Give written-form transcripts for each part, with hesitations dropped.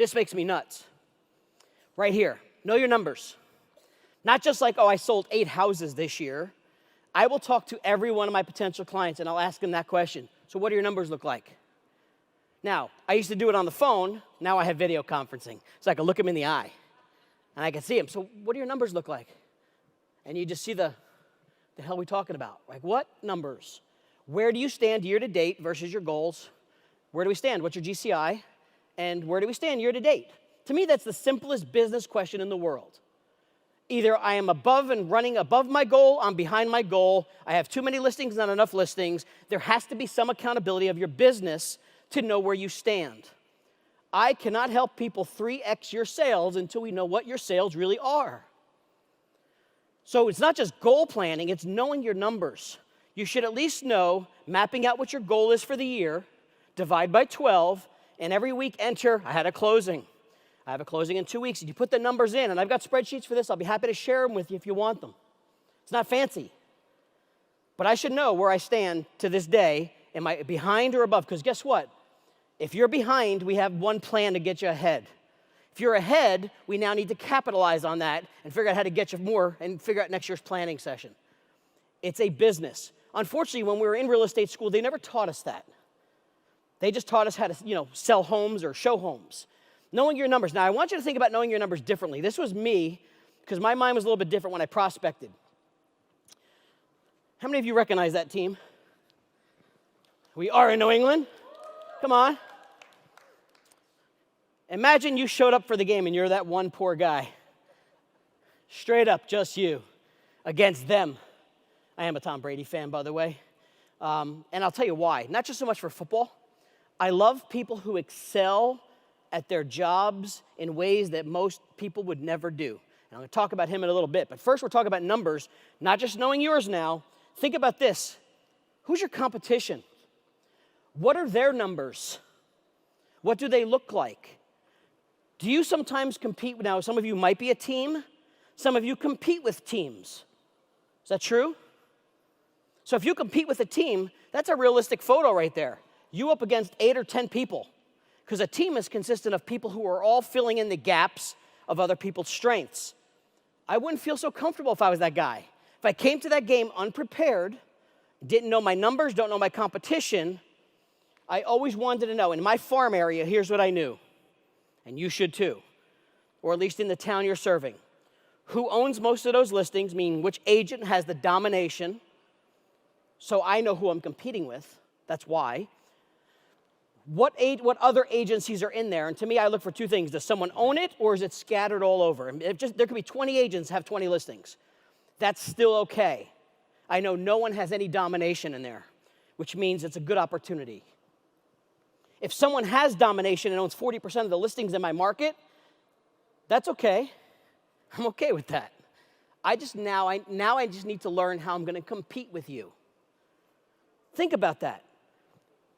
This makes me nuts. Right here, know your numbers. Not just like, oh, I sold 8 houses this year. I will talk to every one of my potential clients and I'll ask them that question. So what do your numbers look like? Now, I used to do it on the phone. Now I have video conferencing. So I can look them in the eye and I can see them. So what do your numbers look like? And you just see the hell are we talking about? Like what numbers? Where do you stand year to date versus your goals? Where do we stand? What's your GCI? And where do we stand year to date? To me, that's the simplest business question in the world. Either I am above and running above my goal, I'm behind my goal, I have too many listings, not enough listings. There has to be some accountability of your business to know where you stand. I cannot help people 3x your sales until we know what your sales really are. So it's not just goal planning, it's knowing your numbers. You should at least know, mapping out what your goal is for the year, divide by 12, and every week enter, I had a closing. I have a closing in 2 weeks. And you put the numbers in, and I've got spreadsheets for this. I'll be happy to share them with you if you want them. It's not fancy. But I should know where I stand to this day. Am I behind or above? Because guess what? If you're behind, we have one plan to get you ahead. If you're ahead, we now need to capitalize on that and figure out how to get you more and figure out next year's planning session. It's a business. Unfortunately, when we were in real estate school, they never taught us that. They just taught us how to, sell homes or show homes. Knowing your numbers. Now, I want you to think about knowing your numbers differently. This was me, because my mind was a little bit different when I prospected. How many of you recognize that team? We are in New England. Come on. Imagine you showed up for the game and you're that one poor guy. Straight up, just you, against them. I am a Tom Brady fan, by the way. And I'll tell you why. Not just so much for football. I love people who excel at their jobs in ways that most people would never do. And I'm going to talk about him in a little bit. But first, we're talking about numbers, not just knowing yours now. Think about this. Who's your competition? What are their numbers? What do they look like? Do you sometimes compete? Now, some of you might be a team. Some of you compete with teams. Is that true? So if you compete with a team, that's a realistic photo right there. You up against 8 or 10 people. Because a team is consistent of people who are all filling in the gaps of other people's strengths. I wouldn't feel so comfortable if I was that guy. If I came to that game unprepared, didn't know my numbers, don't know my competition, I always wanted to know. In my farm area, here's what I knew. And you should too. Or at least in the town you're serving. Who owns most of those listings, meaning which agent has the domination. So I know who I'm competing with. That's why. What other agencies are in there? And to me, I look for 2 things. Does someone own it, or is it scattered all over? And there could be 20 agents have 20 listings. That's still okay. I know no one has any domination in there, which means it's a good opportunity. If someone has domination and owns 40% of the listings in my market, that's okay. I'm okay with that. I just need to learn how I'm going to compete with you. Think about that.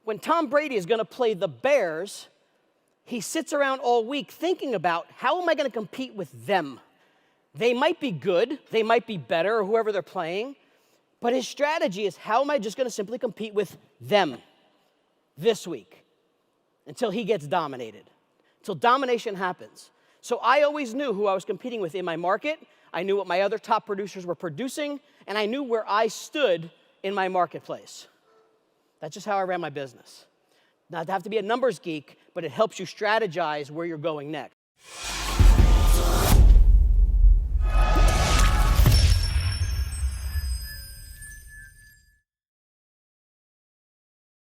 When Tom Brady is going to play the Bears, he sits around all week thinking about, how am I going to compete with them? They might be good, they might be better, or whoever they're playing, but his strategy is, how am I just going to simply compete with them this week until he gets dominated, until domination happens. So I always knew who I was competing with in my market. I knew what my other top producers were producing, and I knew where I stood in my marketplace. That's just how I ran my business. Not to have to be a numbers geek, but it helps you strategize where you're going next.